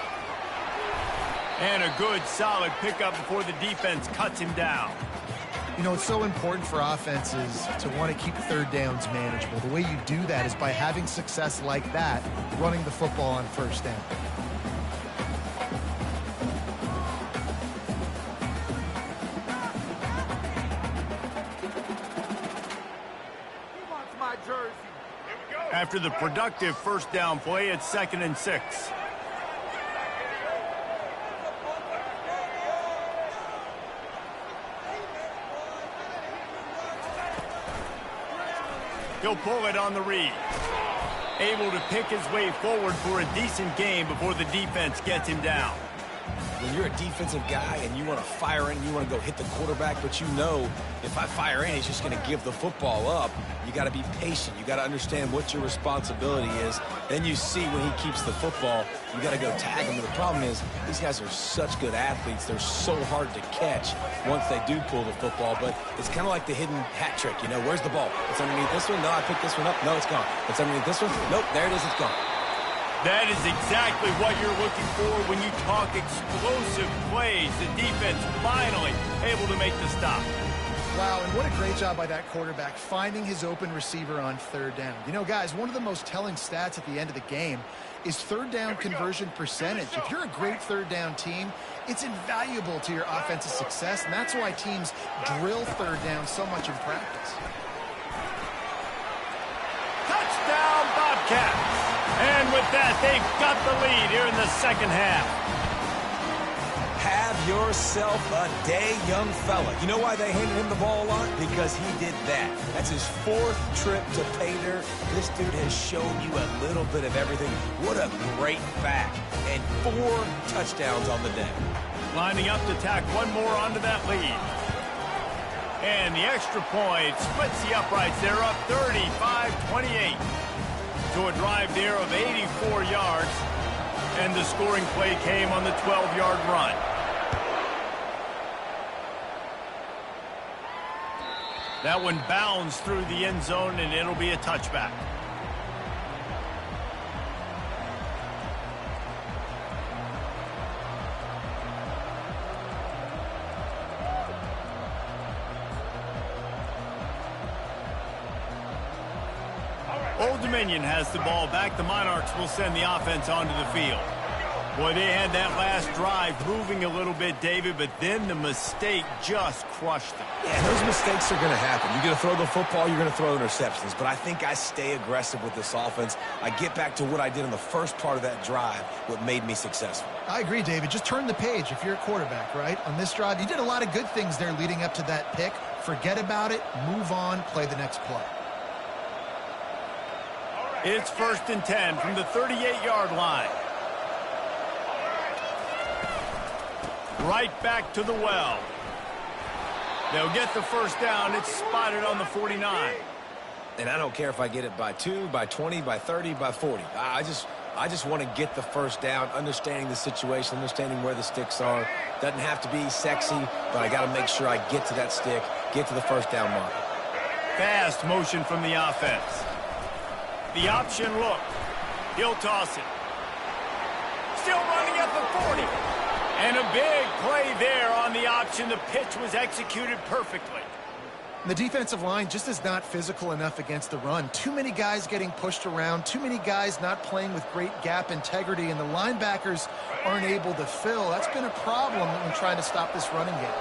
S1: And a good, solid pickup before the defense cuts him down.
S3: You know, it's so important for offenses to want to keep third downs manageable. The way you do that is by having success like that, running the football on first down.
S1: After the productive first down play, it's 2nd and 6. He'll pull it on the read. Able to pick his way forward for a decent game before the defense gets him down.
S2: When you're a defensive guy and you want to fire in, you want to go hit the quarterback, but you know if I fire in, he's just going to give the football up. You got to be patient. You got to understand what your responsibility is. Then you see when he keeps the football, you got to go tag him. But the problem is these guys are such good athletes. They're so hard to catch once they do pull the football. But it's kind of like the hidden hat trick. You know, where's the ball? It's underneath this one. No, I picked this one up. No, it's gone. It's underneath this one. Nope, there it is. It's gone.
S1: That is exactly what you're looking for when you talk explosive plays. The defense finally able to make the stop.
S3: Wow, and what a great job by that quarterback finding his open receiver on third down. You know, guys, one of the most telling stats at the end of the game is third down conversion percentage. If you're a great third down team, it's invaluable to your offensive success, and that's why teams drill third down so much in practice.
S1: Touchdown, Bobcats! And with that, they've got the lead here in the second half.
S2: Have yourself a day, young fella. You know why they handed him the ball a lot? Because he did that. That's his 4th trip to pay dirt. This dude has shown you a little bit of everything. What a great back. And 4 touchdowns on the day.
S1: Lining up to tack one more onto that lead. And the extra point splits the uprights. They're up 35-28. To a drive there of 84 yards. And the scoring play came on the 12-yard run. That one bounds through the end zone, and it'll be a touchback. Old Dominion has the ball back. The Monarchs will send the offense onto the field. Boy, they had that last drive moving a little bit, David, but then the mistake just crushed them.
S2: Yeah, those mistakes are going to happen. You're going to throw the football, you're going to throw interceptions. But I think I stay aggressive with this offense. I get back to what I did in the first part of that drive, what made me successful.
S3: I agree, David. Just turn the page if you're a quarterback, right? On this drive, you did a lot of good things there leading up to that pick. Forget about it, move on, play the next play.
S1: It's 1st and 10 from the 38-yard line. Right back to the well. They'll get the first down. It's spotted on the 49.
S2: And I don't care if I get it by 2, by 20, by 30, by 40. I just want to get the first down, understanding the situation, understanding where the sticks are. Doesn't have to be sexy, but I got to make sure I get to that stick, get to the first down mark.
S1: Fast motion from the offense. The option look. He'll toss it. Still running at the 40. And a big play there on the option. The pitch was executed perfectly.
S3: The defensive line just is not physical enough against the run. Too many guys getting pushed around, too many guys not playing with great gap integrity, and the linebackers aren't able to fill. That's been a problem when trying to stop this running game.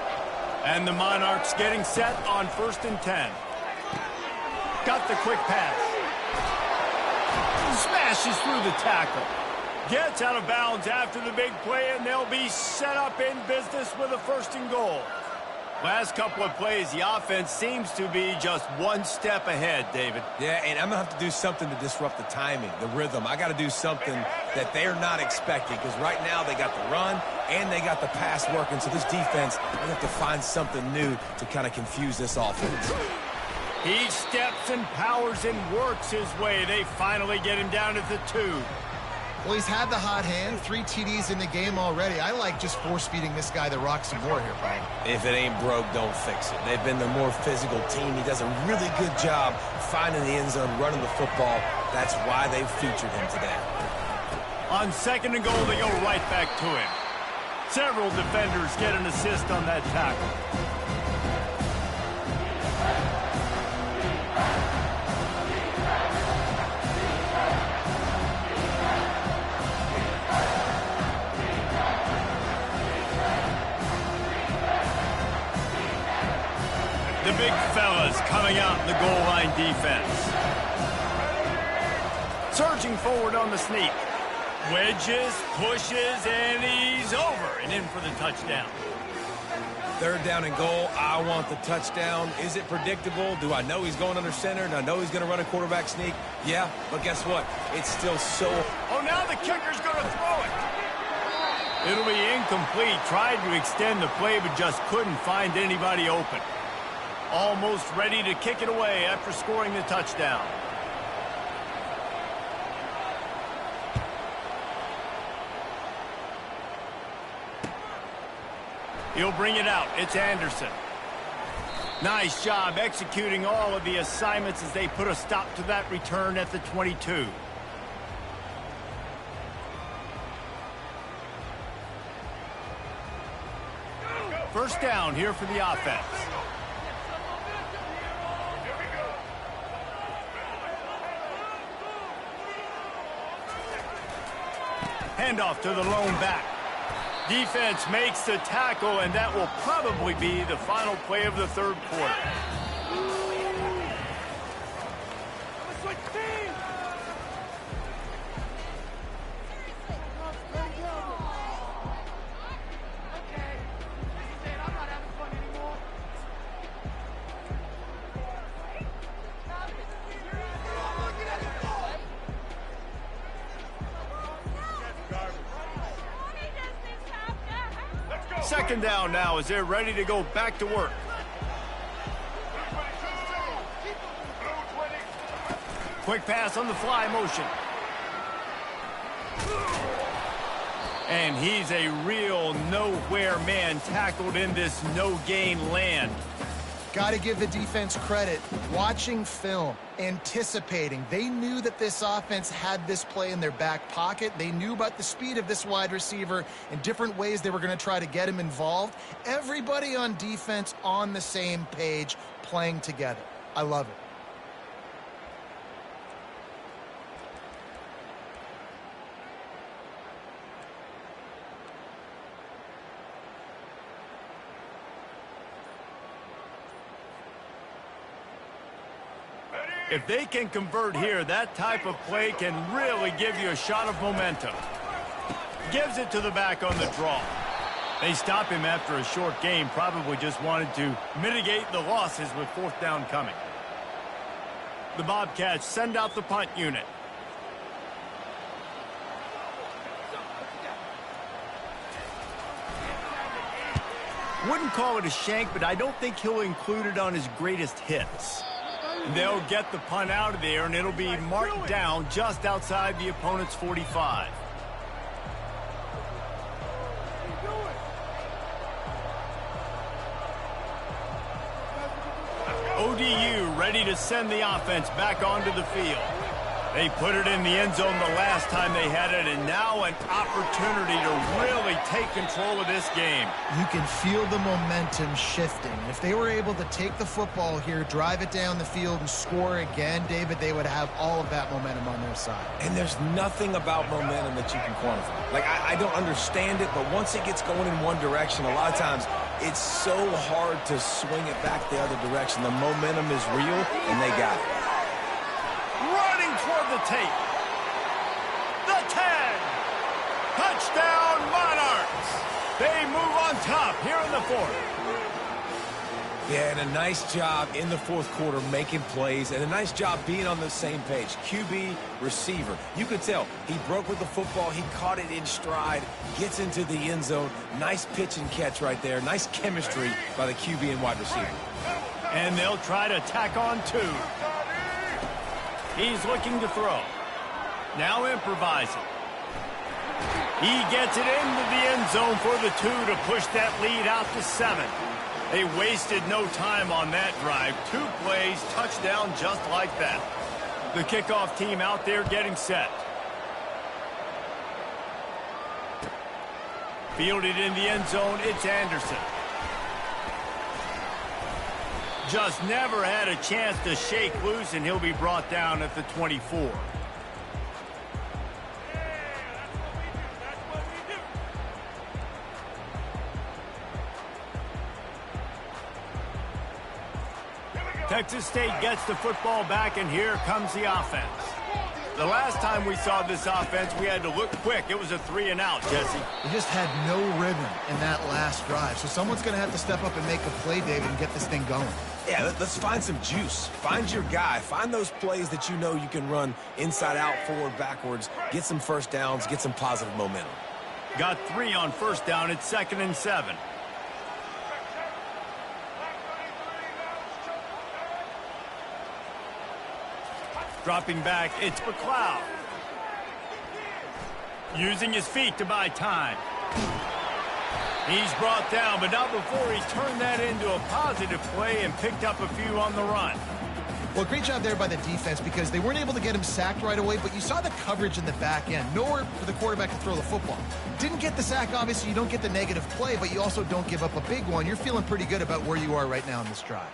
S1: And the Monarchs getting set on 1st and 10. Got the quick pass. Smashes through the tackle. Gets out of bounds after the big play, and they'll be set up in business with a 1st and goal. Last couple of plays, the offense seems to be just one step ahead, David.
S2: Yeah, and I'm going to have to do something to disrupt the timing, the rhythm. I got to do something that they're not expecting, because right now they got the run and they got the pass working. So this defense, they have to find something new to kind of confuse this offense.
S1: He steps and powers and works his way. They finally get him down at the 2.
S3: Well, he's had the hot hand, 3 TDs in the game already. I like just force-feeding this guy the rock some more here, Brian.
S2: If it ain't broke, don't fix it. They've been the more physical team. He does a really good job finding the end zone, running the football. That's why they've featured him today.
S1: On 2nd and goal, they go right back to him. Several defenders get an assist on that tackle. The big fellas coming out in the goal line defense. Surging forward on the sneak. Wedges, pushes, and he's over and in for the touchdown.
S2: Third down and goal, I want the touchdown. Is it predictable? Do I know he's going under center? Do I know he's going to run a quarterback sneak? Yeah, but guess what? It's still so...
S1: Oh, now the kicker's going to throw it. It'll be incomplete. Tried to extend the play, but just couldn't find anybody open. Almost ready to kick it away after scoring the touchdown. He'll bring it out. It's Anderson. Nice job executing all of the assignments as they put a stop to that return at the 22. First down here for the offense. Handoff to the lone back. Defense makes the tackle, and that will probably be the final play of the third quarter. Second down now as they're ready to go back to work. Quick pass on the fly motion. And he's a real nowhere man tackled in this no-gain land.
S3: Got to give the defense credit. Watching film, anticipating. They knew that this offense had this play in their back pocket. They knew about the speed of this wide receiver and different ways they were going to try to get him involved. Everybody on defense on the same page, playing together. I love it.
S1: If they can convert here, that type of play can really give you a shot of momentum. Gives it to the back on the draw. They stop him after a short game, probably just wanted to mitigate the losses with fourth down coming. The Bobcats send out the punt unit. Wouldn't call it a shank, but I don't think he'll include it on his greatest hits. They'll get the punt out of there, and it'll be marked down just outside the opponent's 45. ODU ready to send the offense back onto the field. They put it in the end zone the last time they had it, and now an opportunity to really take control of this game.
S3: You can feel the momentum shifting. If they were able to take the football here, drive it down the field, and score again, David, they would have all of that momentum on their side.
S2: And there's nothing about momentum that you can quantify. Like, I don't understand it, but once it gets going in one direction, a lot of times it's so hard to swing it back the other direction. The momentum is real, and they got it.
S1: Running toward the tape. The 10. Touchdown, Monarchs. They move on top here in the fourth.
S2: Yeah, and a nice job in the fourth quarter making plays, and a nice job being on the same page. QB, receiver. You could tell he broke with the football. He caught it in stride, gets into the end zone. Nice pitch and catch right there. Nice chemistry by the QB and wide receiver.
S1: And they'll try to tack on two. He's looking to throw. Now improvising. He gets it into the end zone for the 2 to push that lead out to 7. They wasted no time on that drive. 2 plays, touchdown just like that. The kickoff team out there getting set. Fielded in the end zone, it's Anderson. Just never had a chance to shake loose, and he'll be brought down at the 24. Texas State gets the football back, and here comes the offense. The last time we saw this offense, we had to look quick. It was a 3-and-out, Jesse.
S3: They just had no rhythm in that last drive. So someone's going to have to step up and make a play, David, and get this thing going.
S2: Yeah, let's find some juice. Find your guy. Find those plays that you know you can run inside out, forward, backwards. Get some first downs. Get some positive momentum.
S1: Got 3 on first down. It's 2nd and 7. Dropping back, it's McLeod. Using his feet to buy time. He's brought down, but not before he turned that into a positive play and picked up a few on the run.
S3: Well, great job there by the defense because they weren't able to get him sacked right away, but you saw the coverage in the back end. Nowhere for the quarterback to throw the football. Didn't get the sack, obviously. You don't get the negative play, but you also don't give up a big one. You're feeling pretty good about where you are right now in this drive.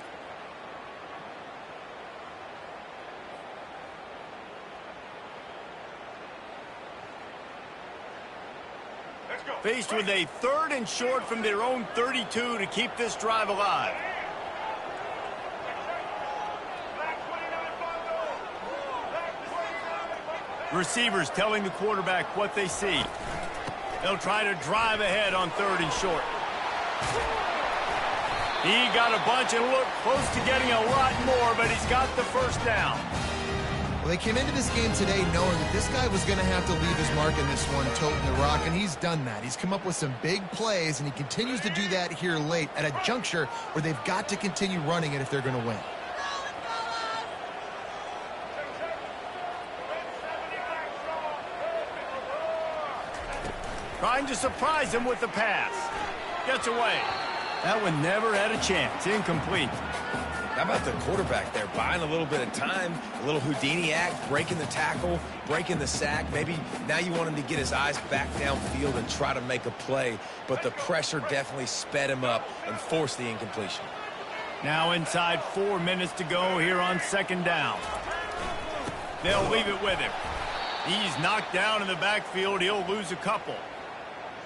S1: Faced with a 3rd and short from their own 32 to keep this drive alive. Receivers telling the quarterback what they see. They'll try to drive ahead on 3rd and short. He got a bunch and looked close to getting a lot more, but he's got the first down.
S3: Well, they came into this game today knowing that this guy was going to have to leave his mark in this one, toting the rock, and he's done that. He's come up with some big plays, and he continues to do that here late at a juncture where they've got to continue running it if they're going to win.
S1: Trying to surprise him with the pass. Gets away. That one never had a chance. Incomplete.
S2: How about the quarterback there, buying a little bit of time, a little Houdini act, breaking the tackle, breaking the sack. Maybe now you want him to get his eyes back downfield and try to make a play, but the pressure definitely sped him up and forced the incompletion.
S1: Now inside 4 minutes to go here on 2nd down. They'll leave it with him. He's knocked down in the backfield. He'll lose a couple.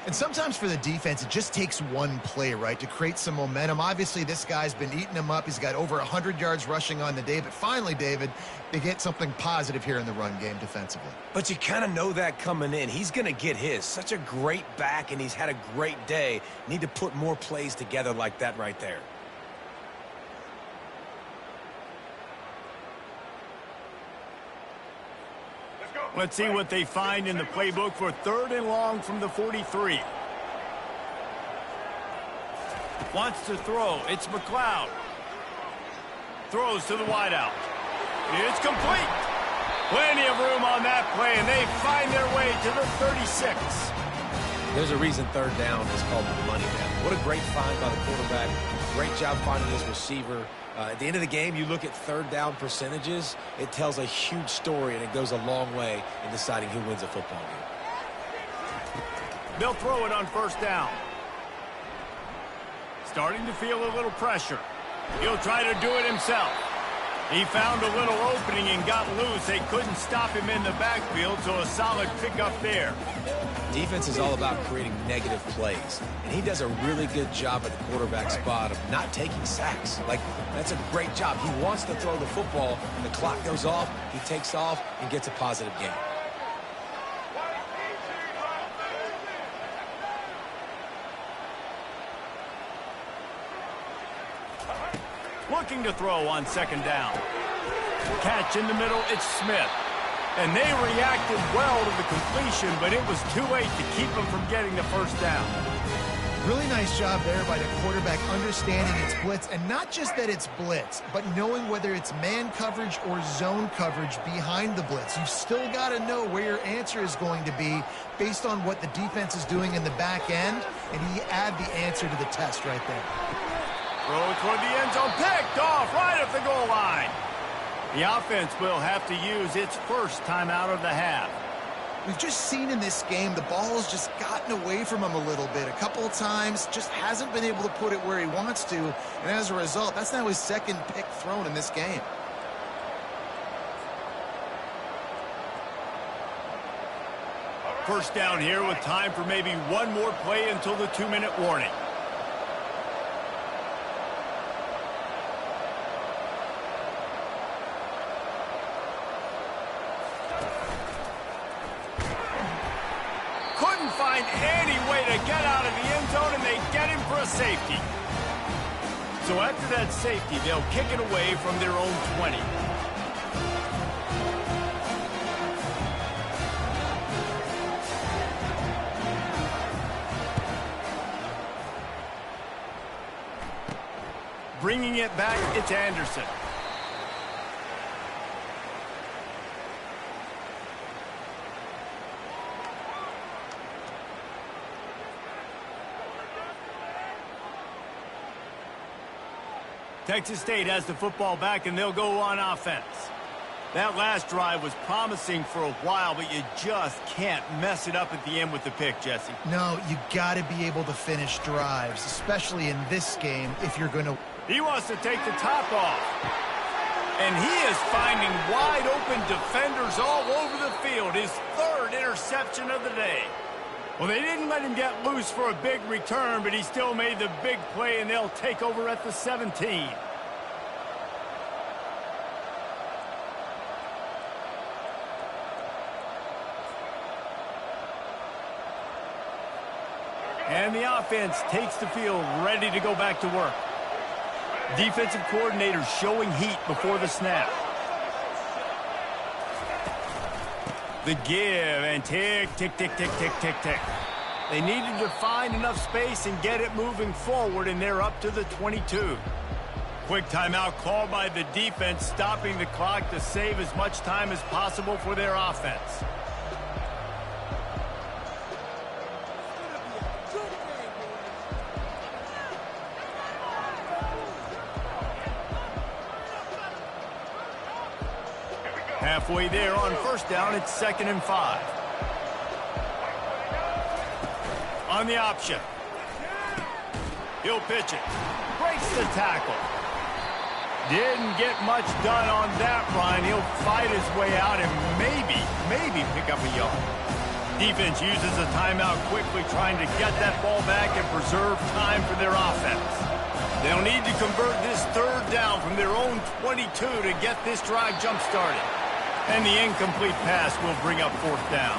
S3: And sometimes for the defense, it just takes one play, right, to create some momentum. Obviously, this guy's been eating them up. He's got over 100 yards rushing on the day. But finally, David, they get something positive here in the run game defensively.
S2: But you kind of know that coming in. He's going to get his. Such a great back, and he's had a great day. Need to put more plays together like that right there.
S1: Let's see what they find in the playbook for 3rd and long from the 43. Wants to throw. It's McLeod. Throws to the wideout. It's complete. Plenty of room on that play, and they find their way to the 36.
S2: There's a reason 3rd down is called the money down. What a great find by the quarterback. Great job finding his receiver. At the end of the game, you look at 3rd down percentages. It tells a huge story, and it goes a long way in deciding who wins a football game.
S1: They'll throw it on 1st down. Starting to feel a little pressure. He'll try to do it himself. He found a little opening and got loose. They couldn't stop him in the backfield, so a solid pickup there.
S2: Defense is all about creating negative plays, and he does a really good job at the quarterback spot of not taking sacks. Like, that's a great job. He wants to throw the football. The clock goes off, he takes off, and gets a positive gain.
S1: Looking to throw on 2nd down. Catch in the middle, it's Smith. And they reacted well to the completion, but it was too late to keep them from getting the 1st down.
S3: Really nice job there by the quarterback understanding it's blitz, and not just that it's blitz, but knowing whether it's man coverage or zone coverage behind the blitz. You've still got to know where your answer is going to be based on what the defense is doing in the back end, and he add the answer to the test right there.
S1: Throw toward the end zone, picked off right at the goal line. The offense will have to use its first timeout of the half.
S3: We've just seen in this game the ball's just gotten away from him a little bit. A couple of times, just hasn't been able to put it where he wants to. And as a result, that's now his 2nd pick thrown in this game.
S1: First down here with time for maybe one more play until the 2-minute warning. find any way to get out of the end zone, and they get him for a safety. So after that safety, they'll kick it away from their own 20. Bringing it back, it's Anderson. Texas State has the football back, and they'll go on offense. That last drive was promising for a while, but you just can't mess it up at the end with the pick, Jesse.
S3: No, you got to be able to finish drives, especially in this game if you're going to...
S1: He wants to take the top off. And he is finding wide open defenders all over the field. His third interception of the day. Well, they didn't let him get loose for a big return, but he still made the big play, and they'll take over at the 17. And the offense takes the field, ready to go back to work. Defensive coordinator showing heat before the snap. The give, and tick, tick, tick, tick, tick, tick, tick. They needed to find enough space and get it moving forward, and they're up to the 22. Quick timeout called by the defense, stopping the clock to save as much time as possible for their offense. Halfway there on first down, it's 2nd and 5. On the option. He'll pitch it. Breaks the tackle. Didn't get much done on that run. He'll fight his way out and maybe pick up a yard. Defense uses a timeout quickly, trying to get that ball back and preserve time for their offense. They'll need to convert this third down from their own 22 to get this drive jump-started. And the incomplete pass will bring up 4th down.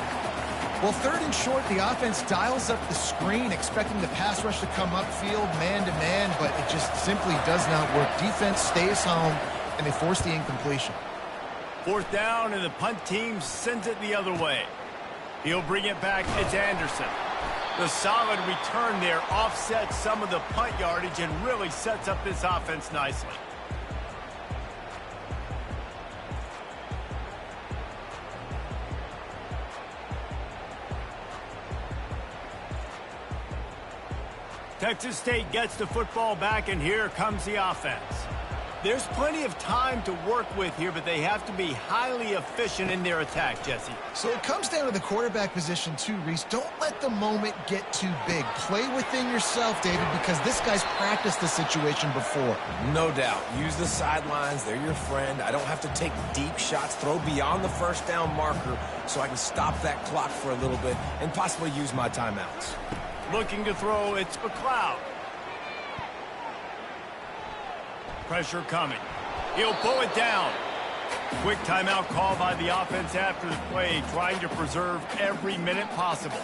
S3: Well, 3rd and short, the offense dials up the screen, expecting the pass rush to come upfield man-to-man, but it just simply does not work. Defense stays home, and they force the incompletion.
S1: 4th down, and the punt team sends it the other way. He'll bring it back. It's Anderson. The solid return there offsets some of the punt yardage and really sets up this offense nicely. Texas State gets the football back, and here comes the offense. There's plenty of time to work with here, but they have to be highly efficient in their attack, Jesse.
S3: So it comes down to the quarterback position too, Reese. Don't let the moment get too big. Play within yourself, David, because this guy's practiced the situation before.
S2: No doubt. Use the sidelines. They're your friend. I don't have to take deep shots, throw beyond the first down marker so I can stop that clock for a little bit and possibly use my timeouts.
S1: Looking to throw, it's McLeod. Pressure coming. He'll pull it down. Quick timeout call by the offense after the play, trying to preserve every minute possible.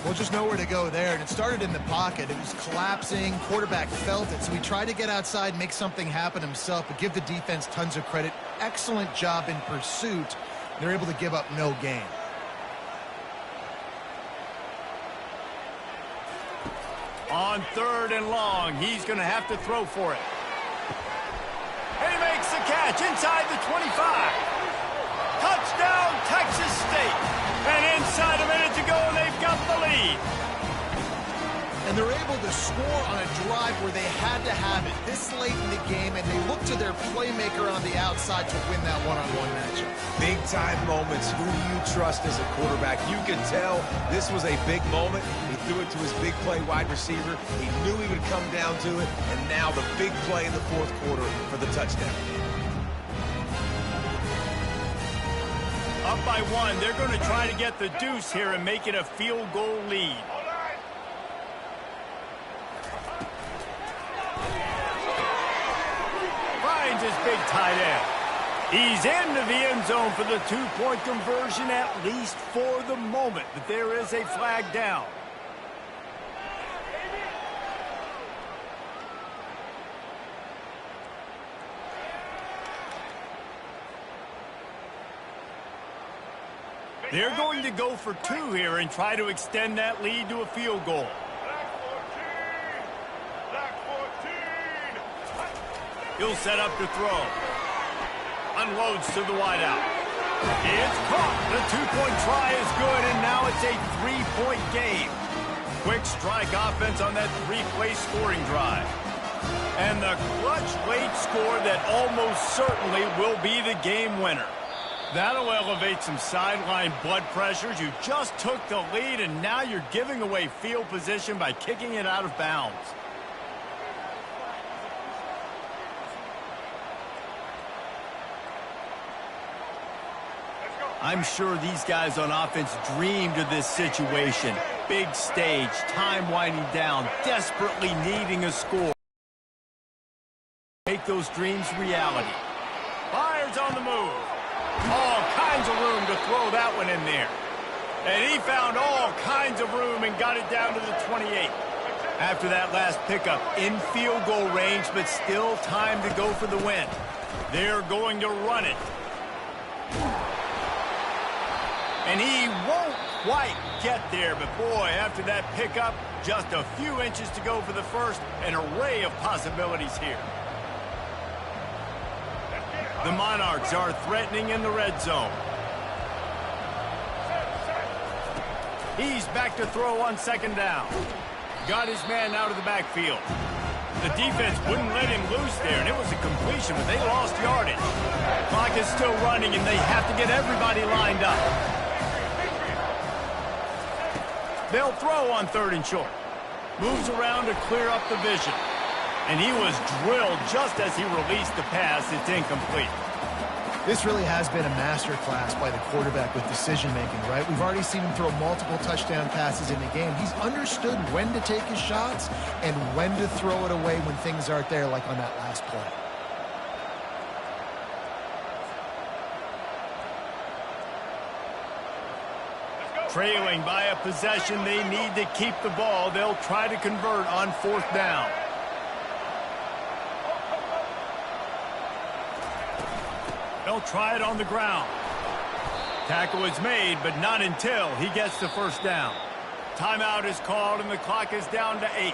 S3: Well, just nowhere to go there, and it started in the pocket. It was collapsing. Quarterback felt it, so he tried to get outside, make something happen himself, but give the defense tons of credit. Excellent job in pursuit. They're able to give up no gain.
S1: On 3rd and long, he's going to have to throw for it. And he makes the catch inside the 25. Touchdown, Texas State. And inside a minute to go, and they've got the lead.
S3: And they're able to score on a drive where they had to have it this late in the game, and they look to their playmaker on the outside to win that one-on-one matchup.
S2: Big-time moments. Who do you trust as a quarterback? You can tell this was a big moment. He threw it to his big play wide receiver. He knew he would come down to it, and now the big play in the 4th quarter for the touchdown.
S1: Up by 1, they're going to try to get the deuce here and make it a field goal lead. Finds his big tight end. He's into the end zone for the two-point conversion, at least for the moment. But there is a flag down. They're going to go for two here and try to extend that lead to a field goal. He'll set up to throw. Unloads to the wideout. It's caught. The two-point try is good, and now it's a three-point game. Quick strike offense on that three-play scoring drive. And the clutch late score that almost certainly will be the game winner. That'll elevate some sideline blood pressures. You just took the lead, and now you're giving away field position by kicking it out of bounds. I'm sure these guys on offense dreamed of this situation. Big stage, time winding down, desperately needing a score. Make those dreams reality. Fires on the move. All kinds of room to throw that one in there. And he found all kinds of room and got it down to the 28. After that last pickup, in field goal range, but still time to go for the win. They're going to run it. And he won't quite get there, but boy, after that pickup, just a few inches to go for the first. An array of possibilities here. The Monarchs are threatening in the red zone. He's back to throw on second down. Got his man out of the backfield. The defense wouldn't let him loose there, and it was a completion, but they lost yardage. Clock is still running, and they have to get everybody lined up. They'll throw on third and short. Moves around to clear up the vision. And he was drilled just as he released the pass. It's incomplete.
S3: This really has been a masterclass by the quarterback with decision-making, right? We've already seen him throw multiple touchdown passes in the game. He's understood when to take his shots and when to throw it away when things aren't there, like on that last play.
S1: Trailing by a possession, they need to keep the ball. They'll try to convert on fourth down. They'll try it on the ground. Tackle is made, but not until he gets the first down. Timeout is called, and the clock is down to 8.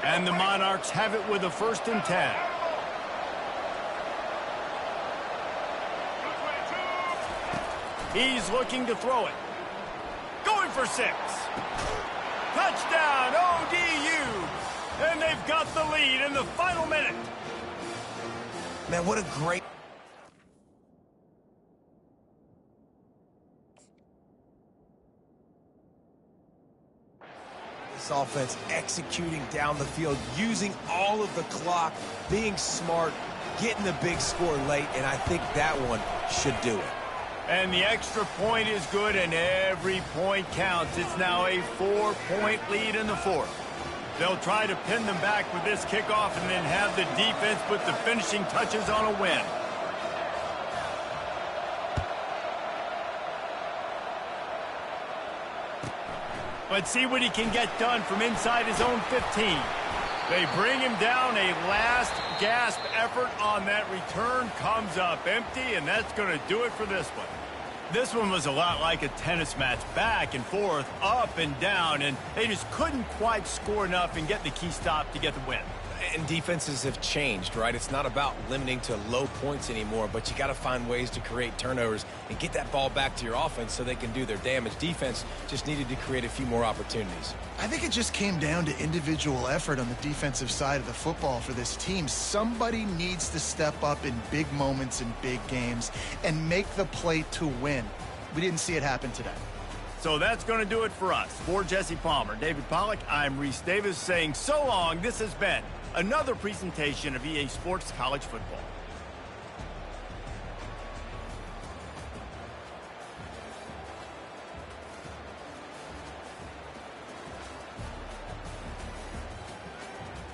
S1: And the Monarchs have it with a 1st and 10. He's looking to throw it. Going for 6. Touchdown, ODU. And they've got the lead in the final minute.
S2: Man, what a great... This offense executing down the field, using all of the clock, being smart, getting the big score late, and I think that one should do it.
S1: And the extra point is good, and every point counts. It's now a 4-point lead in the fourth. They'll try to pin them back with this kickoff and then have the defense put the finishing touches on a win. Let's see what he can get done from inside his own 15. They bring him down. A last gasp effort on that return comes up empty, and that's going to do it for this one. This one was a lot like a tennis match, back and forth, up and down, and they just couldn't quite score enough and get the key stop to get the win.
S2: And defenses have changed, right? It's not about limiting to low points anymore, but you got to find ways to create turnovers and get that ball back to your offense so they can do their damage. Defense just needed to create a few more opportunities.
S3: I think it just came down to individual effort on the defensive side of the football for this team. Somebody needs to step up in big moments in big games and make the play to win. We didn't see it happen today.
S1: So that's going to do it for us. For Jesse Palmer, David Pollack, I'm Reese Davis saying so long. This has been another presentation of EA Sports College Football.